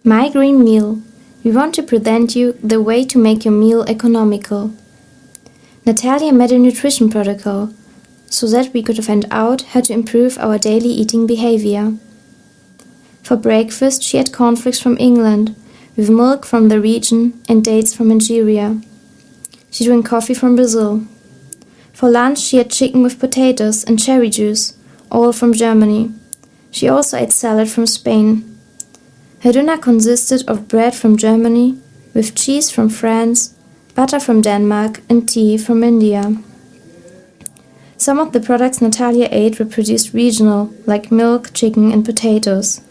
My Green Meal. We want to present you the way to make your meal economical. Natalia made a nutrition protocol so that we could find out how to improve our daily eating behavior. For breakfast, she had cornflakes from England, with milk from the region and dates from Nigeria. She drank coffee from Brazil. For lunch, she had chicken with potatoes and cherry juice, all from Germany. She also ate salad from Spain. Her dinner consisted of bread from Germany, with cheese from France, butter from Denmark, and tea from India. Some of the products Natalia ate were produced regional, like milk, chicken, and potatoes.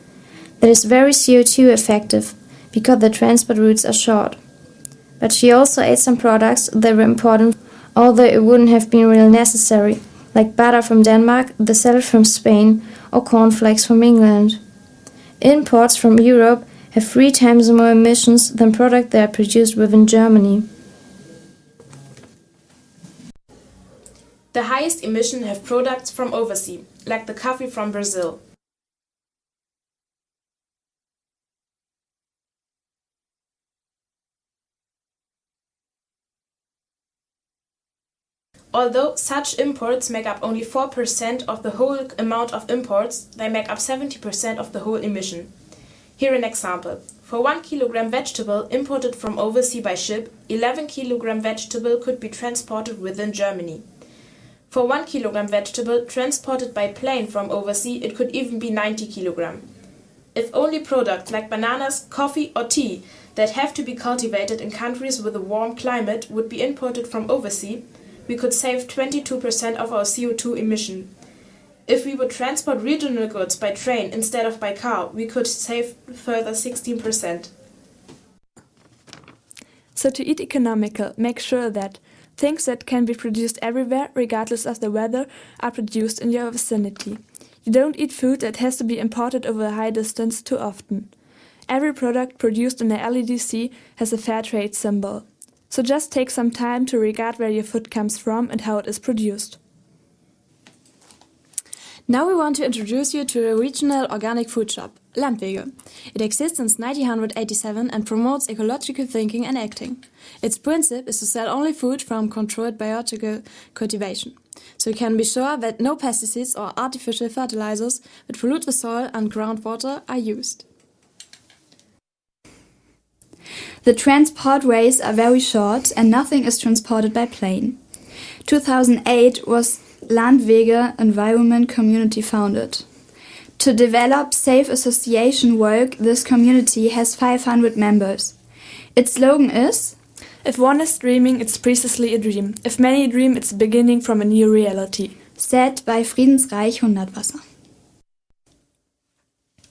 That is very CO2 effective, because the transport routes are short. But she also ate some products that were important, although it wouldn't have been really necessary, like butter from Denmark, the salad from Spain, or cornflakes from England. Imports from Europe have 3 times more emissions than products that are produced within Germany. The highest emission have products from overseas, like the coffee from Brazil. Although such imports make up only 4% of the whole amount of imports, they make up 70% of the whole emission. Here an example. For 1 kilogram vegetable imported from overseas by ship, 11 kilogram vegetable could be transported within Germany. For 1 kilogram vegetable transported by plane from overseas, it could even be 90 kilogram. If only products like bananas, coffee or tea that have to be cultivated in countries with a warm climate would be imported from overseas, we could save 22% of our CO2 emission. If we would transport regional goods by train instead of by car, we could save further 16%. So to eat economical, make sure that things that can be produced everywhere, regardless of the weather, are produced in your vicinity. You don't eat food that has to be imported over a high distance too often. Every product produced in the LEDC has a fair trade symbol. So just take some time to regard where your food comes from and how it is produced. Now we want to introduce you to a regional organic food shop, Landwege. It exists since 1987 and promotes ecological thinking and acting. Its principle is to sell only food from controlled biological cultivation. So you can be sure that no pesticides or artificial fertilizers that pollute the soil and groundwater are used. The transport ways are very short and nothing is transported by plane. 2008 was Landwege Environment Community founded. To develop safe association work, this community has 500 members. Its slogan is, If one is dreaming, it's precisely a dream. If many dream, it's the beginning from a new reality. Said by Friedensreich Hundertwasser.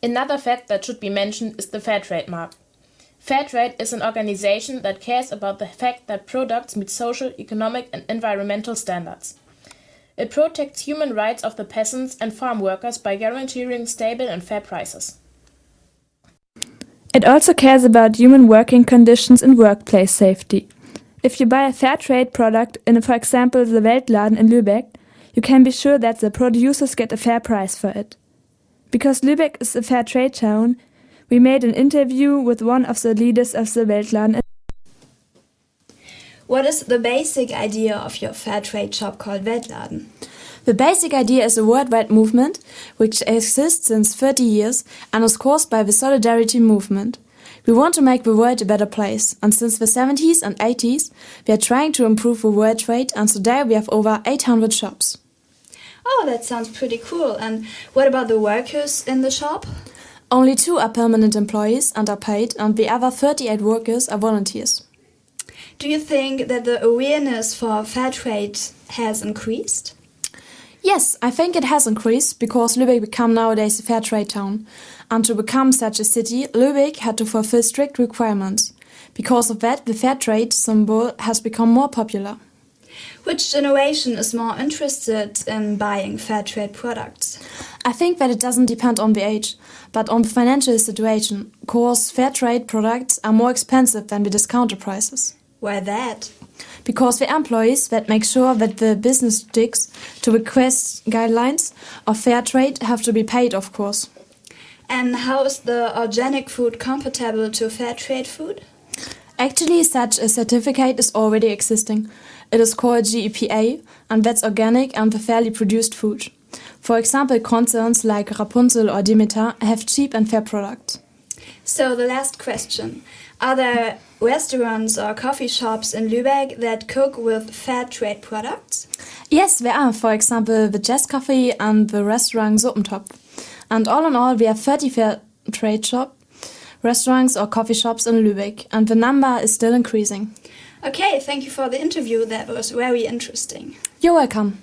Another fact that should be mentioned is the Fairtrade mark. Fairtrade is an organization that cares about the fact that products meet social, economic and environmental standards. It protects human rights of the peasants and farm workers by guaranteeing stable and fair prices. It also cares about human working conditions and workplace safety. If you buy a Fairtrade product in, for example, the Weltladen in Lübeck, you can be sure that the producers get a fair price for it. Because Lübeck is a fair trade town, we made an interview with one of the leaders of the Weltladen. What is the basic idea of your fair trade shop called Weltladen? The basic idea is a worldwide movement which exists since 30 years and is caused by the Solidarity movement. We want to make the world a better place, and since the 70s and 80s we are trying to improve the world trade, and today we have over 800 shops. Oh, that sounds pretty cool. And what about the workers in the shop? Only 2 are permanent employees and are paid, and the other 38 workers are volunteers. Do you think that the awareness for fair trade has increased? Yes, I think it has increased because Lübeck became nowadays a fair trade town. And to become such a city, Lübeck had to fulfill strict requirements. Because of that, the fair trade symbol has become more popular. Which generation is more interested in buying fair trade products? I think that it doesn't depend on the age, but on the financial situation, because fair trade products are more expensive than the discounter prices. Why that? Because the employees that make sure that the business sticks to the quest guidelines of fair trade have to be paid, of course. And how is the organic food compatible to fair trade food? Actually, such a certificate is already existing. It is called GEPA, and that's organic and fairly produced food. For example, concerns like Rapunzel or Demeter have cheap and fair products. So the last question. Are there restaurants or coffee shops in Lübeck that cook with fair trade products? Yes, there are, for example, the Jazz Coffee and the restaurant Suppentopf. And all in all, we have 30 fair trade shops, restaurants or coffee shops in Lübeck, and the number is still increasing. Okay, thank you for the interview. That was very interesting. You're welcome.